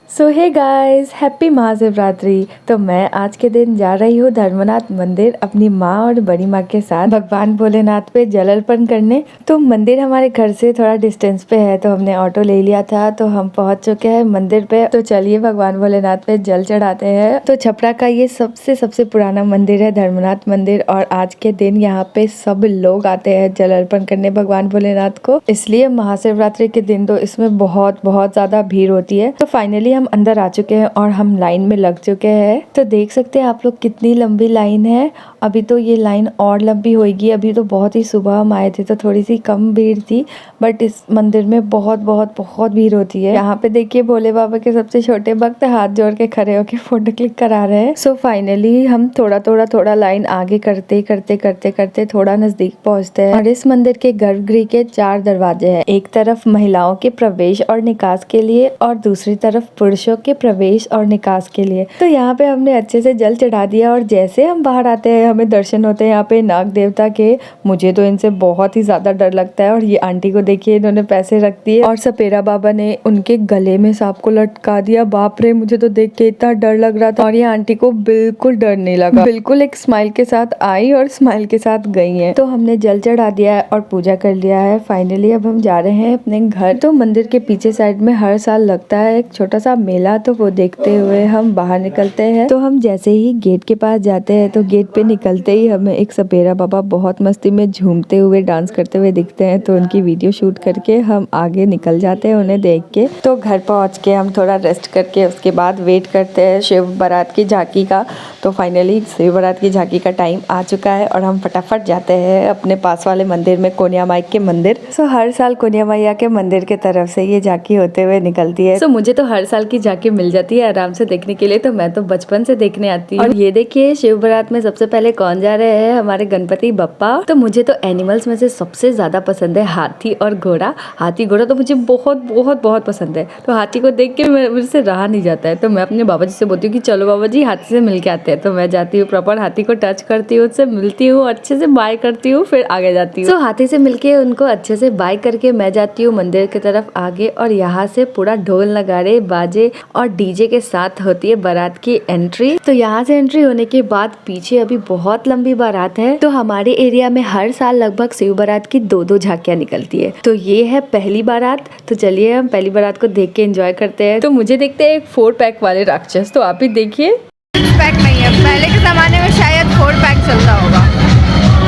सो hey guys, happy Mahashivratri. तो मैं आज के दिन जा रही हूँ धर्मनाथ मंदिर अपनी माँ और बड़ी माँ के साथ भगवान भोलेनाथ पे जल अर्पण करने। तो मंदिर हमारे घर से थोड़ा डिस्टेंस पे है, तो हमने ऑटो ले लिया था, तो हम पहुँच चुके हैं मंदिर पे। तो चलिए भगवान भोलेनाथ पे जल चढ़ाते हैं। तो छपरा का ये सबसे पुराना मंदिर है धर्मनाथ मंदिर, और आज के दिन यहाँ पे सब लोग आते हैं जल अर्पण करने भगवान भोलेनाथ को। इसलिए महाशिवरात्रि के दिन तो इसमें बहुत ज्यादा भीड़ होती है। तो फाइनली हम अंदर आ चुके हैं और हम लाइन में लग चुके हैं। तो देख सकते हैं आप लोग कितनी लंबी लाइन है। अभी तो ये लाइन और लंबी होगी। अभी तो बहुत ही सुबह हम आए थे तो थोड़ी सी कम भीड़ थी, बट इस मंदिर में बहुत भीड़ होती है। यहाँ पे देखिए भोले बाबा के सबसे छोटे भक्त हाथ जोड़ के खड़े होके फोटो क्लिक करा रहे हैं। सो फाइनली हम थोड़ा लाइन आगे करते थोड़ा नजदीक पहुँचते हैं। और इस मंदिर के गर्भगृह के 4 दरवाजे हैं। एक तरफ महिलाओं के प्रवेश और निकास के लिए और दूसरी तरफ पुरुषों के प्रवेश और निकास के लिए। तो यहाँ पे हमने अच्छे से जल चढ़ा दिया और जैसे हम बाहर आते हैं हमें दर्शन होते हैं यहाँ पे नाग देवता के। मुझे तो इनसे बहुत ही ज्यादा डर लगता है। और ये आंटी को देखिए, इन्होंने पैसे रख दिए और सपेरा बाबा ने उनके गले में सांप को लटका दिया। बाप रे, मुझे तो देख के इतना डर लग रहा था। और ये आंटी को बिल्कुल डर नहीं लगा, बिल्कुल एक स्माइल के साथ आई और स्माइल के साथ गई है। तो हमने जल चढ़ा दिया है और पूजा कर लिया है। फाइनली अब हम जा रहे हैं अपने घर। तो मंदिर के पीछे साइड में हर साल लगता है एक छोटा सा मेला, तो वो देखते हुए हम बाहर निकलते हैं। तो हम जैसे ही गेट के पास जाते हैं तो गेट पे निकलते ही हमें एक सपेरा बाबा बहुत मस्ती में झूमते हुए डांस करते हुए दिखते हैं। तो उनकी वीडियो शूट करके हम आगे निकल जाते हैं उन्हें देख के। तो घर पहुंच के हम थोड़ा रेस्ट करके उसके बाद वेट करते हैं शिव बारात की झांकी का। तो फाइनली शिव बारात की झांकी का टाइम आ चुका है और हम फटाफट जाते हैं अपने पास वाले मंदिर में, कोनिया माई के मंदिर। सो हर साल कोनिया मैया के मंदिर के तरफ से ये झांकी होते हुए निकलती है। सो मुझे तो हर साल की झांकी मिल जाती है आराम से देखने के लिए। तो मैं तो बचपन से देखने आती हूँ। और ये देखिए शिव बारात में सबसे पहले कौन जा रहे हैं, हमारे गणपति बप्पा। तो मुझे तो एनिमल्स में से सबसे ज्यादा पसंद है हाथी और घोड़ा। हाथी घोड़ा तो मुझे बहुत पसंद है। तो हाथी को देख के मुझे से रहा नहीं जाता है। तो मैं अपने बाबा जी से बोलती हूँ कि चलो बाबा जी हाथी से मिल के आते हैं। तो मैं जाती हूँ प्रॉपर हाथी को टच करती हूँ, उससे मिलती हूँ, अच्छे से बाय करती हूँ, फिर आगे जाती हूँ। तो हाथी से मिलके उनको अच्छे से बाय करके मैं जाती हूँ मंदिर की तरफ आगे। और यहाँ से पूरा ढोल नगाड़े बाजे और डीजे के साथ होती है बारात की एंट्री। तो यहाँ से एंट्री होने के बाद पीछे अभी बहुत लंबी बारात है। तो हमारे एरिया में हर साल लगभग शिव बारात की 2 झांकियां निकलती है। तो ये है पहली बारात। तो चलिए हम पहली बारात को देख के एंजॉय करते हैं। तो मुझे देखते हैं एक 4 पैक वाले राक्षस। तो आप ही देखिए, पैक नहीं है, पहले के जमाने में शायद 4 पैक चलता होगा,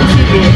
इसीलिए।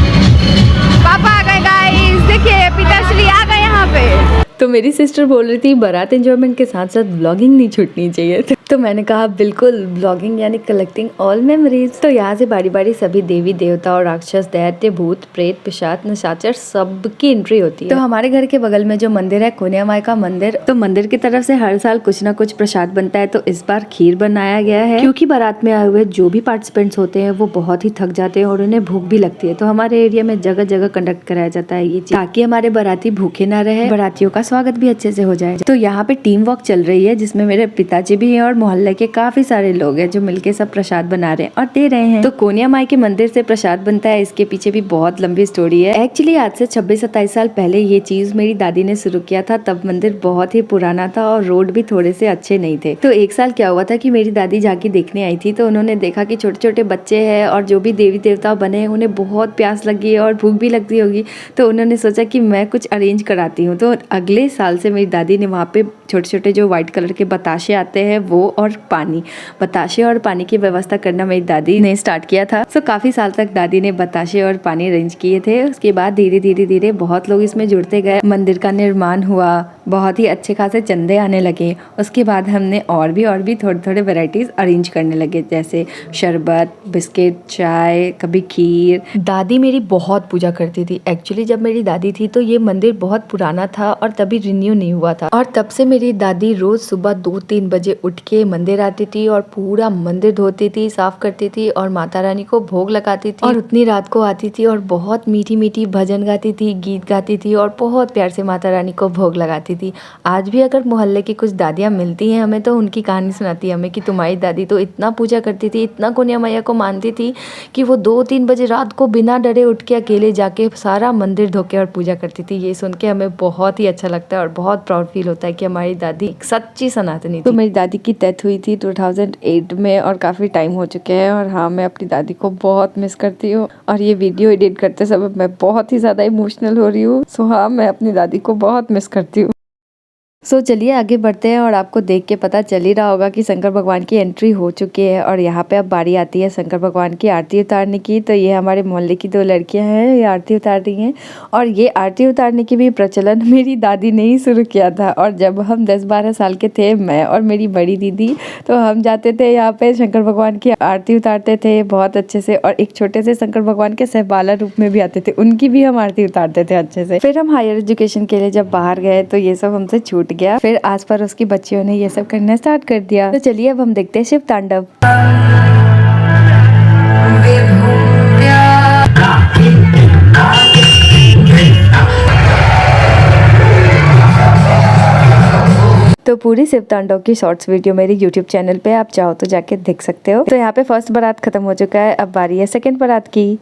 पापा आ गए गाइस, देखिए पिताश्री आ गए यहाँ पे। तो मेरी सिस्टर बोल रही थी बारात एंजॉयमेंट के साथ साथ ब्लॉगिंग नहीं छूटनी चाहिए। तो मैंने कहा बिल्कुल, ब्लॉगिंग यानी कलेक्टिंग ऑल मेमोरीज। तो यहाँ से बारी बारी सभी देवी देवता और राक्षस, दैत्य, भूत, प्रेत, पिशाच, निशाचर सबकी एंट्री होती है। तो हमारे घर के बगल में जो मंदिर है कोनिया माई का मंदिर, तो मंदिर की तरफ से हर साल कुछ ना कुछ प्रसाद बनता है। तो इस बार खीर बनाया गया है, क्योंकि बारात में आए हुए जो भी पार्टिसिपेंट्स होते हैं वो बहुत ही थक जाते हैं और उन्हें भूख भी लगती है। तो हमारे एरिया में जगह जगह कंडक्ट कराया जाता है ये चीज, ताकि हमारे बाराती भूखे ना रहे, बारातियों का स्वागत भी अच्छे से हो जाए। तो यहाँ पे टीम वर्क चल रही है जिसमें मेरे पिताजी भी हैं और मोहल्ले के काफी सारे लोग हैं जो मिलके सब प्रसाद बना रहे हैं और दे रहे हैं। तो कोनिया माई के मंदिर से प्रसाद बनता है, इसके पीछे भी बहुत लंबी स्टोरी है। एक्चुअली आज से 26-27 साल पहले ये चीज मेरी दादी ने शुरू किया था। तब मंदिर बहुत ही पुराना था और रोड भी थोड़े से अच्छे नहीं थे। तो एक साल क्या हुआ था कि मेरी दादी झांकी देखने आई थी। तो उन्होंने देखा कि छोटे छोटे बच्चे हैं और जो भी देवी देवता बने हैं उन्हें बहुत प्यास लगी है और भूख भी लगती होगी। तो उन्होंने सोचा कि मैं कुछ अरेंज कराती हूँ। तो अगले साल से मेरी दादी ने वहाँ पे छोटे छोटे जो व्हाइट कलर के बताशे आते हैं वो और पानी, बताशे और पानी की व्यवस्था करना मेरी दादी ने स्टार्ट किया था। सो काफी साल तक दादी ने बताशे और पानी अरेंज किए थे। उसके बाद धीरे बहुत लोग इसमें जुड़ते गए, मंदिर का निर्माण हुआ, बहुत ही अच्छे खासे चंदे आने लगे। उसके बाद हमने और भी थोड़े वेराइटीज अरेंज करने लगे, जैसे शरबत, बिस्किट, चाय, कभी खीर। दादी मेरी बहुत पूजा करती थी। एक्चुअली जब मेरी दादी थी तो ये मंदिर बहुत पुराना था और तभी रिन्यू नहीं हुआ था। और तब से मेरी दादी रोज सुबह 2-3 बजे उठ के मंदिर आती थी और पूरा मंदिर धोती थी, साफ करती थी और माता रानी को भोग लगाती थी। और उतनी रात को आती थी और बहुत मीठी भजन गाती थी, गीत गाती थी और बहुत प्यार से माता रानी को भोग लगाती करती थी। आज भी अगर मोहल्ले की कुछ दादियाँ मिलती हैं हमें तो उनकी कहानी सुनाती है हमें कि तुम्हारी दादी तो इतना पूजा करती थी, इतना कोनिया मैया को मानती थी कि वो 2-3 बजे रात को बिना डरे उठ के अकेले जाके सारा मंदिर धोके और पूजा करती थी। ये सुन के हमें बहुत ही अच्छा लगता है और बहुत प्राउड फील होता है कि हमारी दादी एक सच्ची सनातनी थी। तो मेरी दादी की डेथ हुई थी 2008 में और काफ़ी टाइम हो चुके हैं और हाँ, मैं अपनी दादी को बहुत मिस करती हूँ और ये वीडियो एडिट करते समय मैं बहुत ही ज़्यादा इमोशनल हो रही हूँ। सो हाँ, मैं अपनी दादी को बहुत मिस करती हूँ। सो चलिए आगे बढ़ते हैं और आपको देख के पता चल ही रहा होगा कि शंकर भगवान की एंट्री हो चुकी है और यहाँ पे अब बारी आती है शंकर भगवान की आरती उतारने की। तो ये हमारे मोहल्ले की 2 लड़कियाँ हैं, ये आरती उतार रही हैं और ये आरती उतारने की भी प्रचलन मेरी दादी ने ही शुरू किया था। और जब हम 10-12 साल के थे, मैं और मेरी बड़ी दीदी, तो हम जाते थे यहाँ पे शंकर भगवान की आरती उतारते थे बहुत अच्छे से। और एक छोटे से शंकर भगवान के सहबाला रूप में भी आते थे, उनकी भी हम आरती उतारते थे अच्छे से। फिर हम हायर एजुकेशन के लिए जब बाहर गए तो ये सब हमसे छूट गया। फिर आस पड़ोस की बच्चियों ने ये सब करना स्टार्ट कर दिया। तो चलिए अब हम देखते हैं शिव तांडव। तो पूरी शिव तांडव की शॉर्ट्स वीडियो मेरे YouTube चैनल पे आप चाहो तो जाके देख सकते हो। तो यहाँ पे फर्स्ट बारात खत्म हो चुका है, अब बारी है सेकंड बारात की।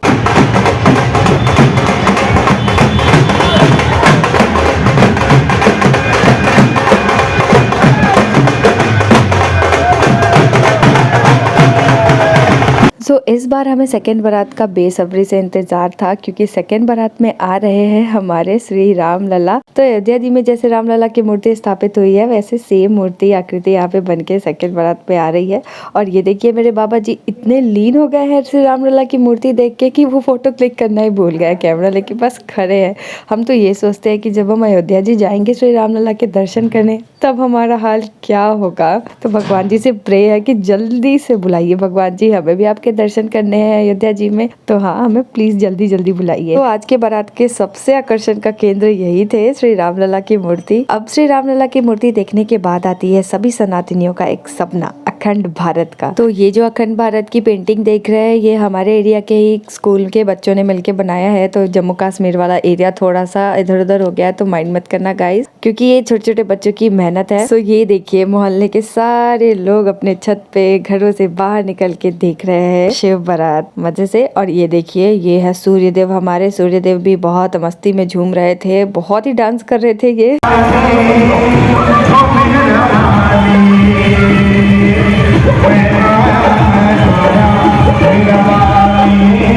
सो इस बार हमें सेकेंड बारात का बेसब्री से इंतजार था क्योंकि सेकेंड बारात में आ रहे हैं हमारे श्री राम लला। तो अयोध्या जी में जैसे राम लला की मूर्ति स्थापित हुई है वैसे सेम मूर्ति आकृति यहाँ पे बनके सेकेंड बारात पे आ रही है। और ये देखिए मेरे बाबा जी इतने लीन हो गए हैं श्री राम लला की मूर्ति देख के कि वो फोटो क्लिक करना ही भूल गए, कैमरा लेके बस खड़े हैं। हम तो ये सोचते हैं कि जब हम अयोध्या जी जाएंगे श्री राम लला के दर्शन करने तब हमारा हाल क्या होगा। तो भगवान जी से प्रे है कि जल्दी से बुलाइए भगवान जी, हमें भी आपके दर्शन करने हैं अयोध्या जी में। तो हाँ, हमें प्लीज जल्दी जल्दी बुलाइए। तो आज के बारात के सबसे आकर्षण का केंद्र यही थे श्री राम लला की मूर्ति। अब श्री राम लला की मूर्ति देखने के बाद आती है सभी सनातनियों का एक सपना, अखंड भारत का। तो ये जो अखंड भारत की पेंटिंग देख रहे हैं ये हमारे एरिया के ही स्कूल के बच्चों ने मिलके बनाया है। तो जम्मू कश्मीर वाला एरिया थोड़ा सा इधर उधर हो गया है तो माइंड मत करना गाइस, क्योंकि ये छोटे छोटे बच्चों की मेहनत है। तो ये देखिए मोहल्ले के सारे लोग अपने छत पे घरों से बाहर निकल के देख रहे हैं शिव बारात मजे से। और ये देखिए ये है सूर्यदेव, हमारे सूर्यदेव भी बहुत मस्ती में झूम रहे थे, बहुत ही डांस कर रहे थे ये।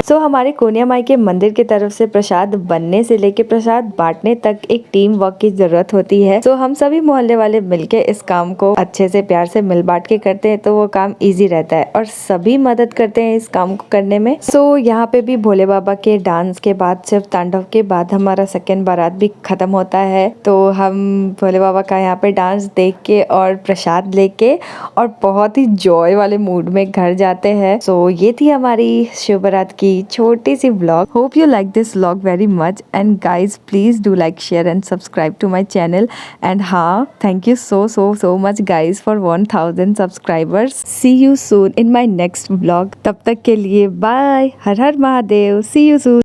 सो हमारे कोनिया माई के मंदिर की तरफ से प्रसाद बनने से लेके प्रसाद बांटने तक एक टीम वर्क की जरूरत होती है। सो हम सभी मोहल्ले वाले मिलके इस काम को अच्छे से प्यार से मिल बांट के करते हैं तो वो काम इजी रहता है और सभी मदद करते हैं इस काम को करने में। सो यहाँ पे भी भोले बाबा के डांस के बाद शिव तांडव के बाद हमारा सेकेंड बारात भी खत्म होता है। तो हम भोले बाबा का यहाँ पे डांस देख के और प्रसाद लेके और बहुत ही जॉय वाले मूड में घर जाते हैं। सो ये थी हमारी शिव बारात की छोटी सी vlog. Hope you like this vlog very much and guys please do like share and subscribe to my channel. And हाँ, thank you so much guys for 1000 subscribers. See you soon in my next vlog. तब तक के लिए bye, हर हर Mahadev, see you soon.